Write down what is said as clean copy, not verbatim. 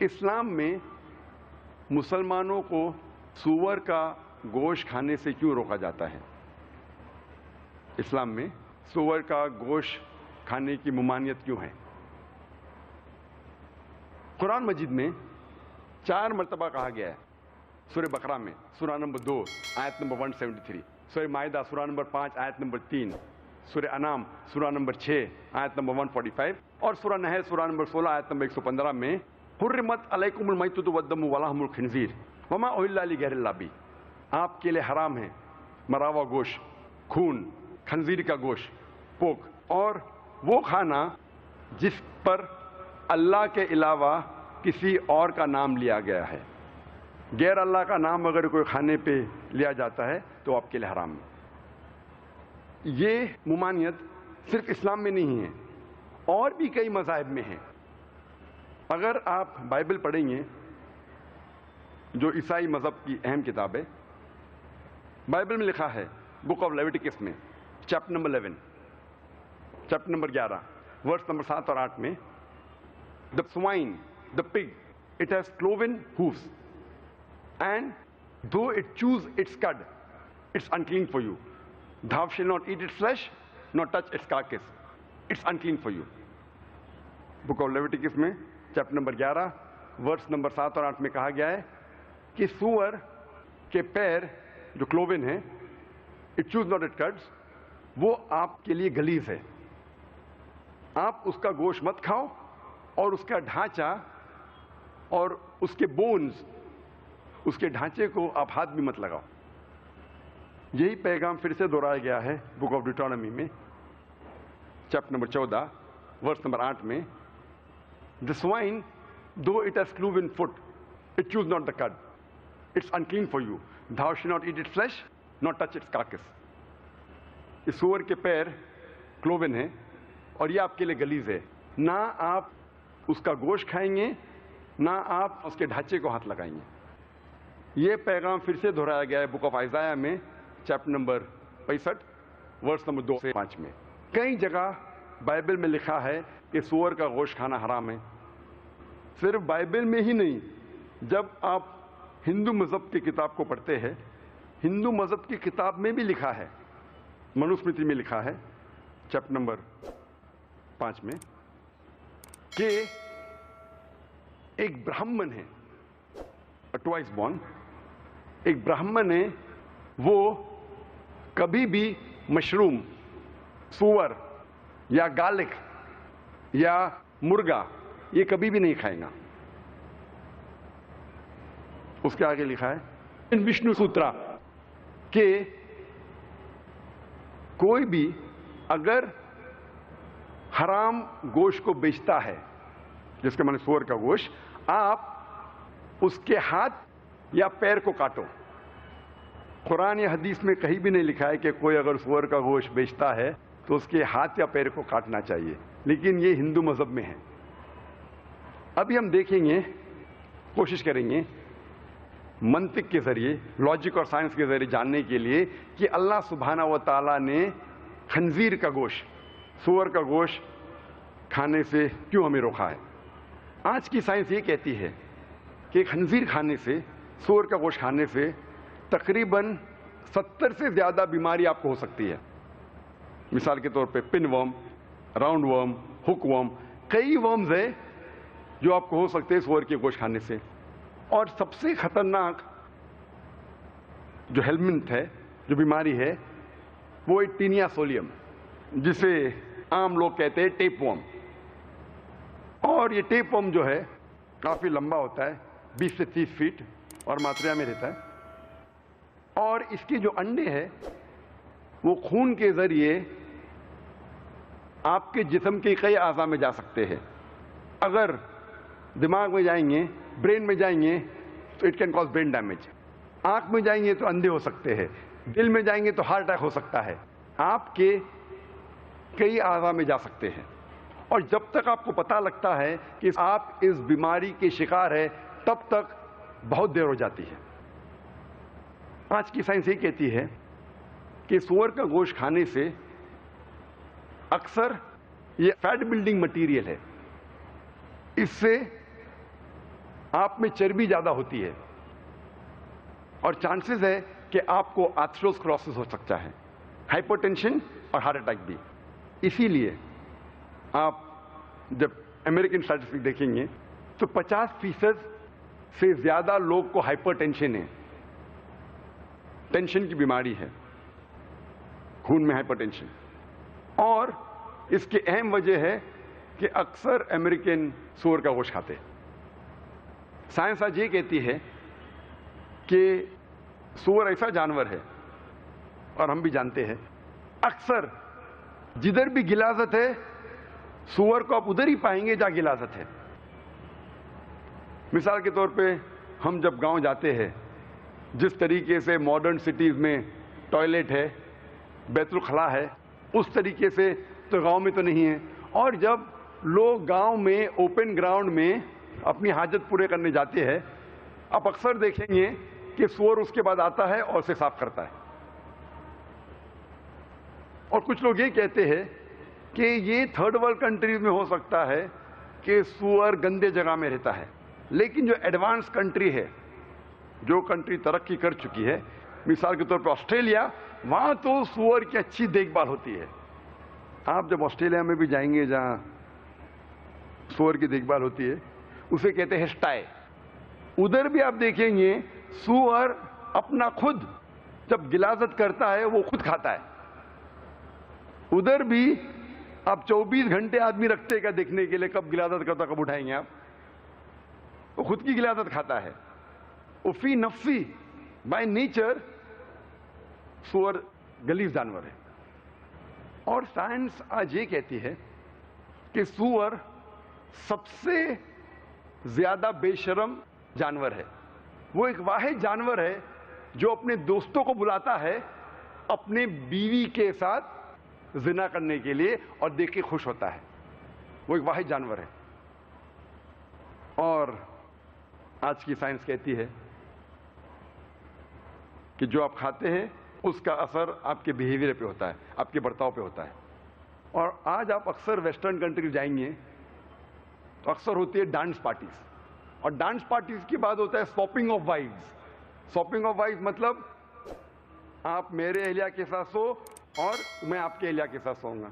اسلام میں مسلمانوں کو سور کا گوشت کھانے سے کیوں روکا جاتا ہے؟ اسلام میں سور کا گوشت کھانے کی ممانعت کیوں ہے؟ قرآن مجید میں 4 مرتبہ کہا گیا ہے. سورہ بقرہ میں سورہ نمبر 2 آیت نمبر 173، سورہ مائدہ سورہ نمبر 5 آیت نمبر 3، سورہ انعام سورہ نمبر 6 آیت نمبر 145 اور سورہ نحل سورہ نمبر 16 آیت نمبر 115 میں حرمت علیکم المیتۃ والدم ولحم الخنزیر وما اہل لغیر اللہ بہ، آپ کے لیے حرام ہے مرا ہوا گوشت، خون، خنزیر کا گوشت، پوک، اور وہ کھانا جس پر اللہ کے علاوہ کسی اور کا نام لیا گیا ہے. غیر اللہ کا نام اگر کوئی کھانے پہ لیا جاتا ہے تو آپ کے لیے حرام ہے. یہ ممانعت صرف اسلام میں نہیں ہے، اور بھی کئی مذاہب میں ہے. اگر آپ بائبل پڑھیں گے جو عیسائی مذہب کی اہم کتاب ہے، بائبل میں لکھا ہے بک آف لیویٹیکس میں چیپٹر نمبر 11 ورس نمبر 7 اور 8 میں the swine, the pig, it has cloven hoofs, and though it chews its cud, it's unclean for you. Thou shalt not eat its flesh, nor touch its carcass. It's unclean for you. Book of Leviticus میں chapter number 11 verse number 7 اور 8 میں کہا گیا ہے کہ سور کے پیر جو کلوون ہیں، it chews not its cuds، وہ آپ کے لیے غلیظ ہے. آپ اس کا گوشت مت کھاؤ، اور اس کا ڈھانچہ اور اس کے بونز، اس کے ڈھانچے کو آپ ہاتھ بھی مت لگاؤ. یہی پیغام پھر سے دہرایا گیا ہے بک آف ڈیوٹرانومی میں چیپٹر نمبر 14 ورس نمبر 8 میں the swine though it has cloven foot it chews not the cud, it's unclean for you. Thou shalt not eat its flesh nor touch its carcass. اس سور کے پیر کلوون ہیں اور یہ آپ کے لیے غلیظ ہے. نہ آپ اس کا گوشت کھائیں گے، نہ آپ اس کے ڈھانچے کو ہاتھ لگائیں گے. یہ پیغام پھر سے دہرایا گیا ہے بک آف آئزایہ میں چیپٹر نمبر 65 ورس نمبر 2 سے 5 میں. کئی جگہ بائبل میں لکھا ہے کہ سور کا گوشت کھانا حرام ہے. صرف بائبل میں ہی نہیں، جب آپ ہندو مذہب کی کتاب کو پڑھتے ہیں، ہندو مذہب کی کتاب میں بھی لکھا ہے، منوسمرتی میں لکھا ہے چیپٹر نمبر 5 میں کہ ایک برہمن ہے، ٹوائس بورن، ایک برہمن ہے، وہ کبھی بھی مشروم، سور یا گالک یا مرغا یہ کبھی بھی نہیں کھائے گا. اس کے آگے لکھا ہے وشنو سوترا کہ کوئی بھی اگر حرام گوشت کو بیچتا ہے، جس کے معنی سور کا گوشت، آپ اس کے ہاتھ یا پیر کو کاٹو. قرآن یا حدیث میں کہیں بھی نہیں لکھا ہے کہ کوئی اگر سور کا گوشت بیچتا ہے تو اس کے ہاتھ یا پیر کو کاٹنا چاہیے، لیکن یہ ہندو مذہب میں ہے. ابھی ہم دیکھیں گے، کوشش کریں گے منطق کے ذریعے، لاجک اور سائنس کے ذریعے جاننے کے لیے کہ اللہ سبحانہ و تعالیٰ نے خنزیر کا گوشت، سور کا گوشت کھانے سے کیوں ہمیں روکا ہے. آج کی سائنس یہ کہتی ہے کہ خنزیر کھانے سے، سور کا گوشت کھانے سے تقریباً 70 سے زیادہ بیماری آپ کو ہو سکتی ہے. مثال کے طور پہ پن ورم، راؤنڈ ورم، ہک ورم، کئی ورمز ہیں جو آپ کو ہو سکتے ہیں سور کے گوشت کھانے سے. اور سب سے خطرناک جو ہیلمنٹ ہے، جو بیماری ہے، وہ ٹینیا سولیم، جسے عام لوگ کہتے ہیں ٹیپ ورم. اور یہ ٹیپ ورم جو ہے کافی لمبا ہوتا ہے، 20 سے 30 فیٹ، اور ماتریا میں رہتا ہے. اور اس کے جو انڈے ہیں وہ خون کے ذریعے آپ کے جسم کے کئی اعضاء میں جا سکتے ہیں. اگر دماغ میں جائیں گے، برین میں جائیں گے تو it can cause brain damage. آنکھ میں جائیں گے تو اندھے ہو سکتے ہیں، دل میں جائیں گے تو ہارٹ اٹیک ہو سکتا ہے. آپ کے کئی اعضاء میں جا سکتے ہیں. اور جب تک آپ کو پتہ لگتا ہے کہ آپ اس بیماری کے شکار ہیں، تب تک بہت دیر ہو جاتی ہے. آج کی سائنس یہ کہتی ہے کہ سور کا گوشت کھانے سے اکثر یہ فیٹ بلڈنگ مٹیریل ہے، اس سے آپ میں چربی زیادہ ہوتی ہے اور چانسز ہے کہ آپ کو آتھروسکلروسس ہو سکتا ہے, ہائپر ٹینشن اور ہارٹ اٹیک بھی. اسی لیے آپ جب امریکن اسٹیٹسٹک دیکھیں گے تو 50% سے زیادہ لوگ کو ہائپر ٹینشن ہے, ٹینشن کی بیماری ہے, خون میں ہائپر ٹینشن. اور اس کی اہم وجہ ہے کہ اکثر امریکن سور کا گوشت کھاتے. سائنس آج یہ کہتی ہے کہ سور ایسا جانور ہے, اور ہم بھی جانتے ہیں, اکثر جدھر بھی غلاظت ہے سور کو آپ ادھر ہی پائیں گے جہاں غلاظت ہے. مثال کے طور پہ ہم جب گاؤں جاتے ہیں, جس طریقے سے ماڈرن سٹیز میں ٹوائلٹ ہے, بیت الخلاء ہے, اس طریقے سے تو گاؤں میں تو نہیں ہے. اور جب لوگ گاؤں میں اوپن گراؤنڈ میں اپنی حاجت پورے کرنے جاتے ہیں, آپ اکثر دیکھیں گے کہ سور اس کے بعد آتا ہے اور اسے صاف کرتا ہے. اور کچھ لوگ یہ کہتے ہیں کہ یہ تھرڈ ورلڈ کنٹریز میں ہو سکتا ہے کہ سور گندے جگہ میں رہتا ہے, لیکن جو ایڈوانس کنٹری ہے, جو کنٹری ترقی کر چکی ہے, مثال کے طور پہ آسٹریلیا, وہاں تو سور کی اچھی دیکھ بھال ہوتی ہے. آپ جب آسٹریلیا میں بھی جائیں گے جہاں سور کی دیکھ بھال ہوتی ہے, اسے کہتے ہیں سٹائے, ادھر بھی آپ دیکھیں گے سور اپنا خود جب غلاظت کرتا ہے وہ خود کھاتا ہے. ادھر بھی آپ 24 گھنٹے آدمی رکھتے کیا دیکھنے کے لیے کب غلاظت کرتا کب اٹھائیں گے آپ, وہ خود کی غلاظت کھاتا ہے. فی نفسی بائی نیچر سور غلیظ جانور ہے. اور سائنس آج یہ کہتی ہے کہ سور سب سے زیادہ بے شرم جانور ہے. وہ ایک واحد جانور ہے جو اپنے دوستوں کو بلاتا ہے اپنے بیوی کے ساتھ زنا کرنے کے لیے اور دیکھ کے خوش ہوتا ہے. وہ ایک واحد جانور ہے. اور آج کی سائنس کہتی ہے کہ جو آپ کھاتے ہیں اس کا اثر آپ کے بیہیویئر پہ ہوتا ہے, آپ کے برتاؤ پہ ہوتا ہے. اور آج آپ اکثر ویسٹرن کنٹری جائیں گے تو اکثر ہوتی ہے ڈانس پارٹیز, اور ڈانس پارٹیز کے بعد ہوتا ہے swapping of wives. Swapping of wives مطلب آپ میرے اہلیہ کے ساتھ سو اور میں آپ کے اہلیہ کے ساتھ سوؤں گا.